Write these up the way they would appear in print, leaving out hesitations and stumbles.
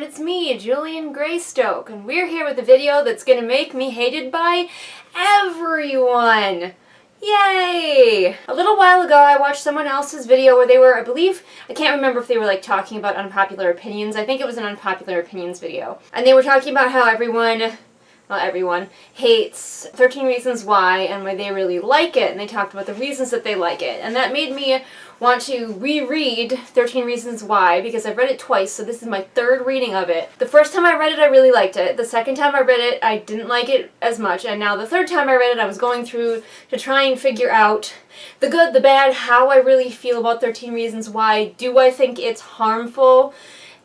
everyone, it's me, Julian Greystoke, and we're here with a video that's gonna make me hated by everyone! Yay! A little while ago I watched someone else's video where they were, I can't remember if they were like talking about unpopular opinions. I think it was an unpopular opinions video. And they were talking about how everyone hates 13 Reasons Why and why they really like it, and they talked about the reasons that they like it. And that made me want to reread 13 Reasons Why, because I've read it twice, so this is my third reading of it. The first time I read it, I really liked it. The second time I read it, I didn't like it as much, and now the third time I read it, I was going through to try and figure out the good, the bad, how I really feel about 13 Reasons Why. Do I think it's harmful?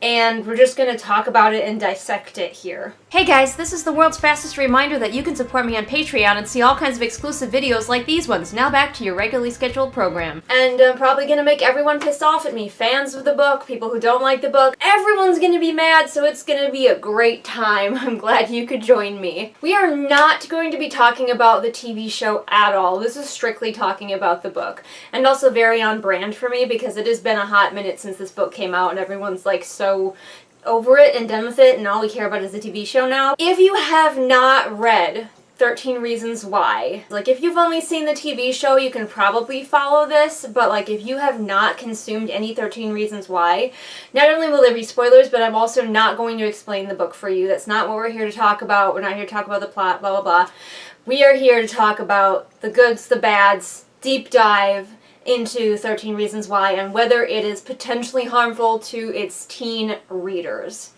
And we're just going to talk about it and dissect it here. Hey guys, this is the world's fastest reminder that you can support me on Patreon and see all kinds of exclusive videos like these ones. Now back to your regularly scheduled program. And I'm probably going to make everyone pissed off at me. Fans of the book, people who don't like the book, everyone's going to be mad, so it's going to be a great time. I'm glad you could join me. We are not going to be talking about the TV show at all. This is strictly talking about the book. And also very on brand for me, because it has been a hot minute since this book came out and everyone's like so over it and done with it, and all we care about is the TV show now. If you have not read 13 Reasons Why, like if you've only seen the TV show, you can probably follow this, but like if you have not consumed any 13 Reasons Why, not only will there be spoilers, but I'm also not going to explain the book for you. That's not what we're here to talk about. We're not here to talk about the plot, blah blah blah. We are here to talk about the goods, the bads, deep dive into 13 Reasons Why and whether it is potentially harmful to its teen readers.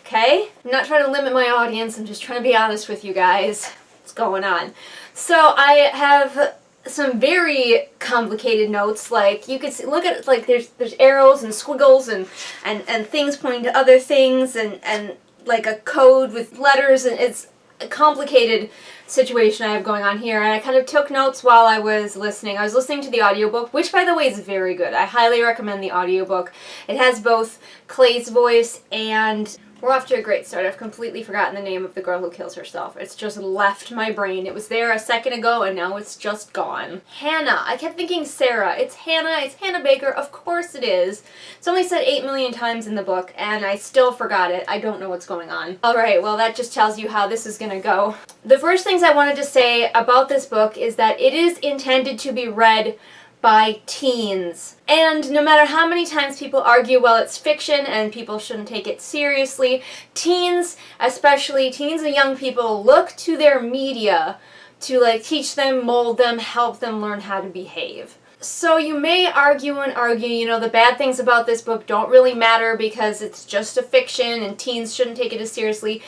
Okay? I'm not trying to limit my audience, I'm just trying to be honest with you guys. What's going on? So I have some very complicated notes. Like you could see, look at, like there's arrows and squiggles and things pointing to other things and like a code with letters, and it's a complicated situation I have going on here, and I kind of took notes while I was listening. I was listening to the audiobook, which by the way is very good. I highly recommend the audiobook. It has both Clay's voice and we're off to a great start. I've completely forgotten the name of the girl who kills herself. It's just left my brain. It was there a second ago and now it's just gone. Hannah. I kept thinking Sarah. It's Hannah. It's Hannah Baker. Of course it is. It's only said 8 million times in the book and I still forgot it. I don't know what's going on. Alright, well that just tells you how this is gonna go. The first things I wanted to say about this book is that it is intended to be read by teens. And no matter how many times people argue, well, it's fiction and people shouldn't take it seriously, teens, especially teens and young people, look to their media to like teach them, mold them, help them learn how to behave. So you may argue and argue, you know, the bad things about this book don't really matter because it's just a fiction and teens shouldn't take it as seriously.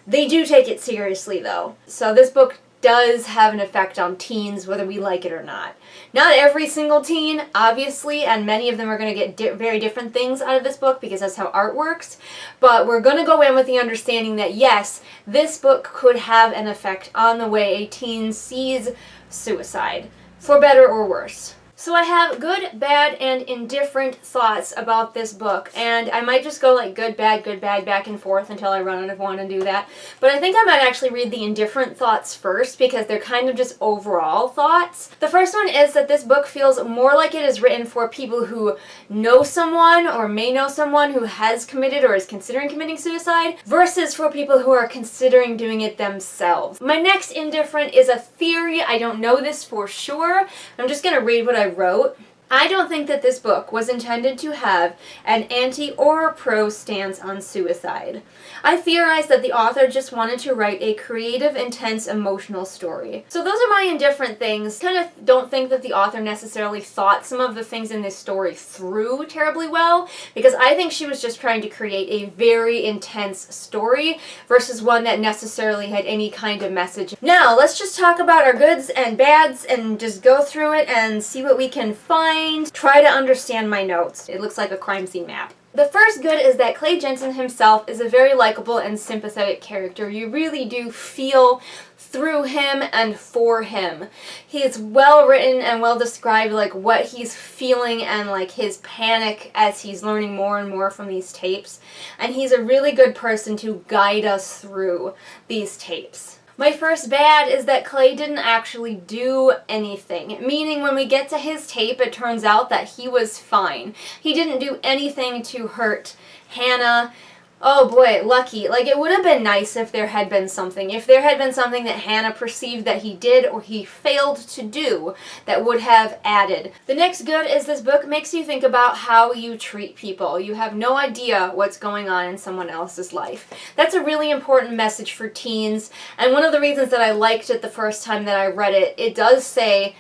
They do take it seriously though. So this book does have an effect on teens, whether we like it or not. Not every single teen, obviously, and many of them are going to get very different things out of this book because that's how art works, but we're going to go in with the understanding that yes, this book could have an effect on the way a teen sees suicide, for better or worse. So I have good, bad, and indifferent thoughts about this book, and I might just go like good, bad, back and forth until I run out of one and do that. But I think I might actually read the indifferent thoughts first because they're kind of just overall thoughts. The first one is that this book feels more like it is written for people who know someone or may know someone who has committed or is considering committing suicide versus for people who are considering doing it themselves. My next indifferent is a theory. I don't know this for sure. I'm just going to read what I wrote. I don't think that this book was intended to have an anti or pro stance on suicide. I theorize that the author just wanted to write a creative, intense, emotional story. So those are my indifferent things. Kind of don't think that the author necessarily thought some of the things in this story through terribly well, because I think she was just trying to create a very intense story versus one that necessarily had any kind of message. Now, let's just talk about our goods and bads and just go through it and see what we can find. Try to understand my notes. It looks like a crime scene map. The first good is that Clay Jensen himself is a very likable and sympathetic character. You really do feel through him and for him. He is well written and well described, like what he's feeling and like his panic as he's learning more and more from these tapes. And he's a really good person to guide us through these tapes. My first bad is that Clay didn't actually do anything, meaning when we get to his tape, it turns out that he was fine. He didn't do anything to hurt Hannah Oh boy, lucky. Like, it would have been nice if there had been something. If there had been something that Hannah perceived that he did or he failed to do that would have added. The next good is this book makes you think about how you treat people. You have no idea what's going on in someone else's life. That's a really important message for teens, and one of the reasons that I liked it the first time that I read it, it does say,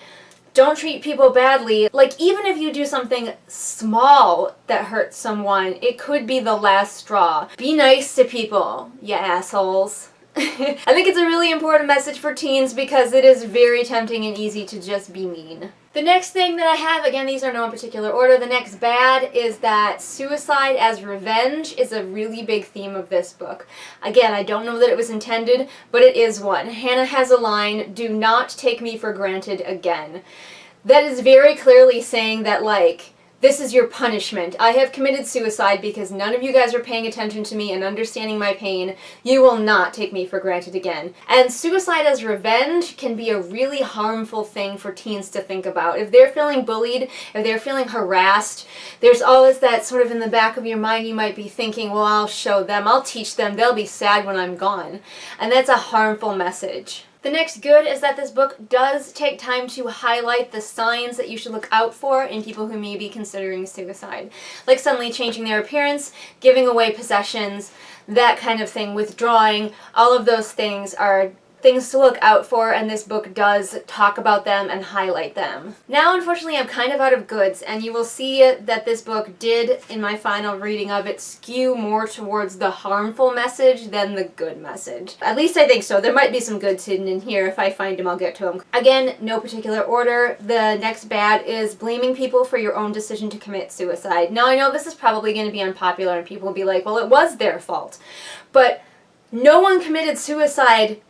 don't treat people badly. Like, even if you do something small that hurts someone, it could be the last straw. Be nice to people, you assholes. I think it's a really important message for teens because it is very tempting and easy to just be mean. The next thing that I have, again, these are no in particular order, the next bad is that suicide as revenge is a really big theme of this book. Again, I don't know that it was intended, but it is one. Hannah has a line, "Do not take me for granted again." That is very clearly saying that, like, this is your punishment. I have committed suicide because none of you guys are paying attention to me and understanding my pain. You will not take me for granted again. And suicide as revenge can be a really harmful thing for teens to think about. If they're feeling bullied, if they're feeling harassed, there's always that sort of in the back of your mind you might be thinking, well, I'll show them, I'll teach them, they'll be sad when I'm gone. And that's a harmful message. The next good is that this book does take time to highlight the signs that you should look out for in people who may be considering suicide. Like suddenly changing their appearance, giving away possessions, that kind of thing, withdrawing. All of those things are things to look out for, and this book does talk about them and highlight them. Now, unfortunately, I'm kind of out of goods, and you will see that this book did, in my final reading of it, skew more towards the harmful message than the good message. At least I think so. There might be some goods hidden in here. If I find them, I'll get to them. Again, no particular order. The next bad is blaming people for your own decision to commit suicide. Now, I know this is probably going to be unpopular, and people will be like, well, it was their fault. But no one committed suicide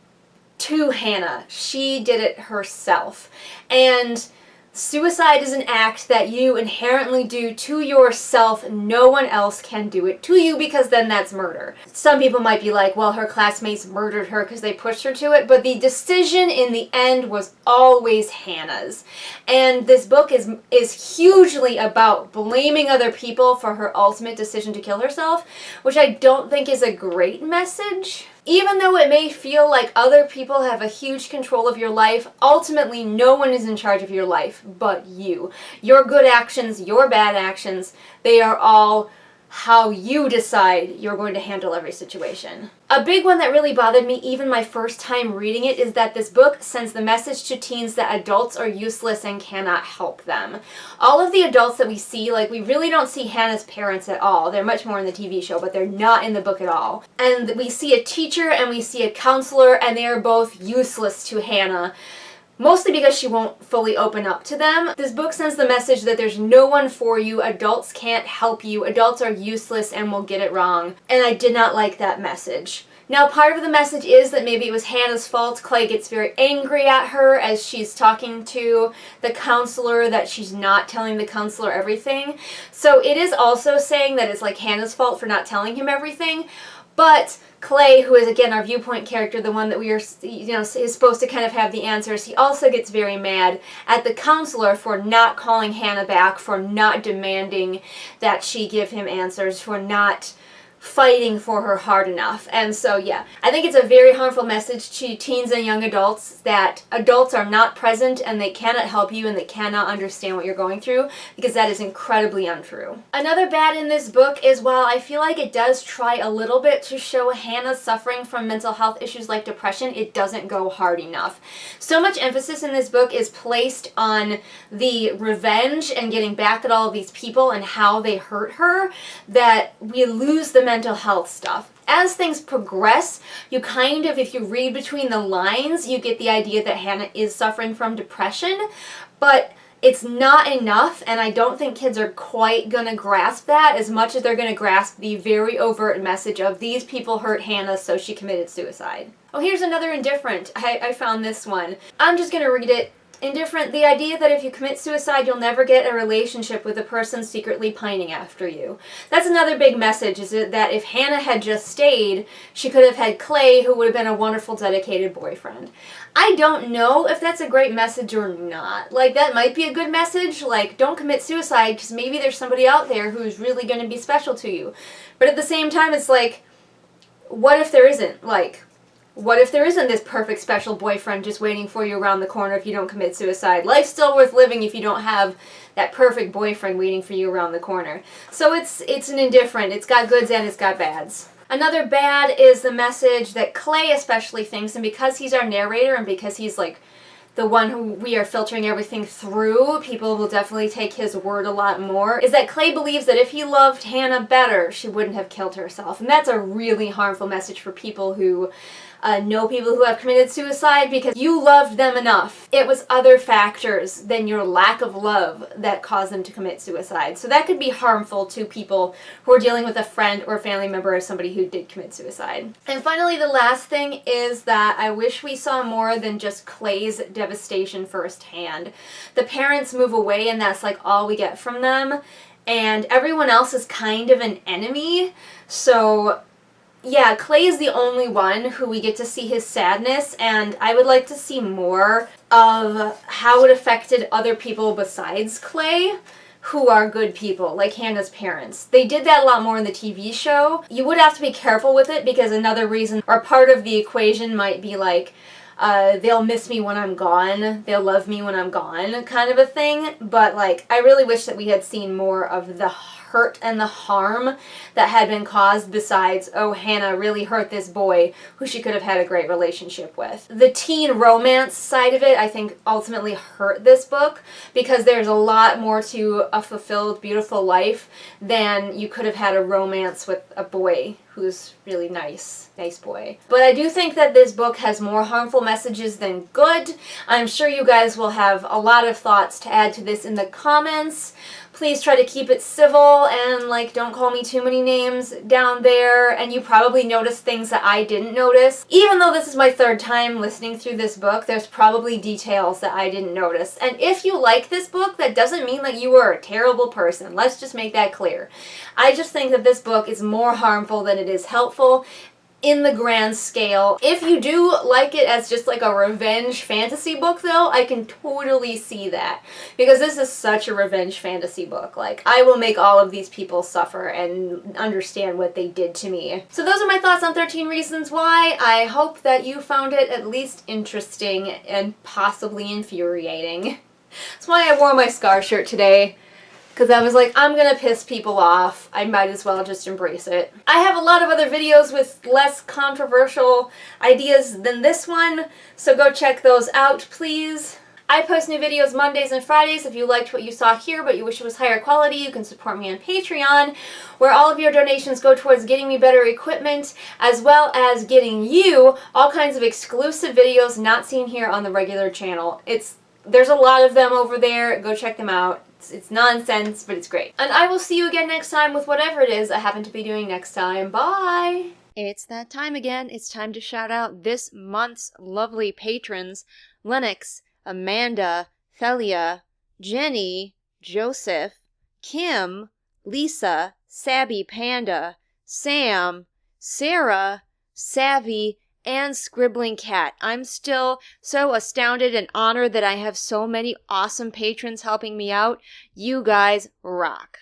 to Hannah. She did it herself. And suicide is an act that you inherently do to yourself. No one else can do it to you because then that's murder. Some people might be like, well, her classmates murdered her because they pushed her to it, but the decision in the end was always Hannah's. And this book is hugely about blaming other people for her ultimate decision to kill herself, which I don't think is a great message. Even though it may feel like other people have a huge control of your life, ultimately no one is in charge of your life but you. Your good actions, your bad actions, they are all how you decide you're going to handle every situation. A big one that really bothered me even my first time reading it is that this book sends the message to teens that adults are useless and cannot help them. All of the adults that we see, like, we really don't see Hannah's parents at all. They're much more in the TV show, but they're not in the book at all. And we see a teacher and we see a counselor, and they are both useless to Hannah. Mostly because she won't fully open up to them. This book sends the message that there's no one for you, adults can't help you, adults are useless and will get it wrong. And I did not like that message. Now, part of the message is that maybe it was Hannah's fault. Clay gets very angry at her as she's talking to the counselor, that she's not telling the counselor everything. So it is also saying that it's like Hannah's fault for not telling him everything. But Clay, who is again our viewpoint character, the one that we are, is supposed to kind of have the answers, he also gets very mad at the counselor for not calling Hannah back, for not demanding that she give him answers, for not fighting for her hard enough. And so, yeah, I think it's a very harmful message to teens and young adults that adults are not present and they cannot help you and they cannot understand what you're going through, because that is incredibly untrue. Another bad in this book is, while I feel like it does try a little bit to show Hannah suffering from mental health issues like depression, it doesn't go hard enough. So much emphasis in this book is placed on the revenge and getting back at all of these people and how they hurt her that we lose the mental health stuff. As things progress, you kind of, if you read between the lines, you get the idea that Hannah is suffering from depression, but it's not enough, and I don't think kids are quite gonna grasp that as much as they're gonna grasp the very overt message of these people hurt Hannah, so she committed suicide. Oh, here's another indifferent. I found this one. I'm just gonna read it. Indifferent, the idea that if you commit suicide, you'll never get a relationship with a person secretly pining after you. That's another big message, is that if Hannah had just stayed, she could have had Clay, who would have been a wonderful, dedicated boyfriend. I don't know if that's a great message or not. Like, that might be a good message, like, don't commit suicide, because maybe there's somebody out there who's really going to be special to you. But at the same time, it's like, what if there isn't? Like, what if there isn't this perfect special boyfriend just waiting for you around the corner if you don't commit suicide? Life's still worth living if you don't have that perfect boyfriend waiting for you around the corner. So it's an indifferent. It's got goods and it's got bads. Another bad is the message that Clay especially thinks, and because he's our narrator and because he's like the one who we are filtering everything through, people will definitely take his word a lot more, is that Clay believes that if he loved Hannah better, she wouldn't have killed herself. And that's a really harmful message for people who know people who have committed suicide, because you loved them enough. It was other factors than your lack of love that caused them to commit suicide. So that could be harmful to people who are dealing with a friend or family member of somebody who did commit suicide. And finally, the last thing is that I wish we saw more than just Clay's devastation firsthand. The parents move away and that's like all we get from them. And everyone else is kind of an enemy. So yeah, Clay is the only one who we get to see his sadness, and I would like to see more of how it affected other people besides Clay, who are good people, like Hannah's parents. They did that a lot more in the TV show. You would have to be careful with it, because another reason, or part of the equation might be like, they'll miss me when I'm gone, they'll love me when I'm gone, kind of a thing. But like, I really wish that we had seen more of the hurt and the harm that had been caused, besides, oh, Hannah really hurt this boy who she could have had a great relationship with. The teen romance side of it, I think, ultimately hurt this book, because there's a lot more to a fulfilled, beautiful life than you could have had a romance with a boy who's really nice boy. But I do think that this book has more harmful messages than good. I'm sure you guys will have a lot of thoughts to add to this in the comments. Please try to keep it civil and like don't call me too many names down there, and you probably noticed things that I didn't notice. Even though this is my third time listening through this book, there's probably details that I didn't notice. And if you like this book, that doesn't mean that you are a terrible person. Let's just make that clear. I just think that this book is more harmful than it is helpful in the grand scale. If you do like it as just like a revenge fantasy book though, I can totally see that, because this is such a revenge fantasy book. Like, I will make all of these people suffer and understand what they did to me. So those are my thoughts on 13 Reasons Why. I hope that you found it at least interesting and possibly infuriating. That's why I wore my Scar shirt today, because I was like, I'm gonna piss people off. I might as well just embrace it. I have a lot of other videos with less controversial ideas than this one, so go check those out, please. I post new videos Mondays and Fridays. If you liked what you saw here but you wish it was higher quality, you can support me on Patreon, where all of your donations go towards getting me better equipment, as well as getting you all kinds of exclusive videos not seen here on the regular channel. There's a lot of them over there. Go check them out. It's nonsense, but it's great. And I will see you again next time with whatever it is I happen to be doing next time. Bye! It's that time again. It's time to shout out this month's lovely patrons: Lennox, Amanda, Thelia, Jenny, Joseph, Kim, Lisa, Sabby Panda, Sam, Sarah, Savvy, and Scribbling Cat. I'm still so astounded and honored that I have so many awesome patrons helping me out. You guys rock.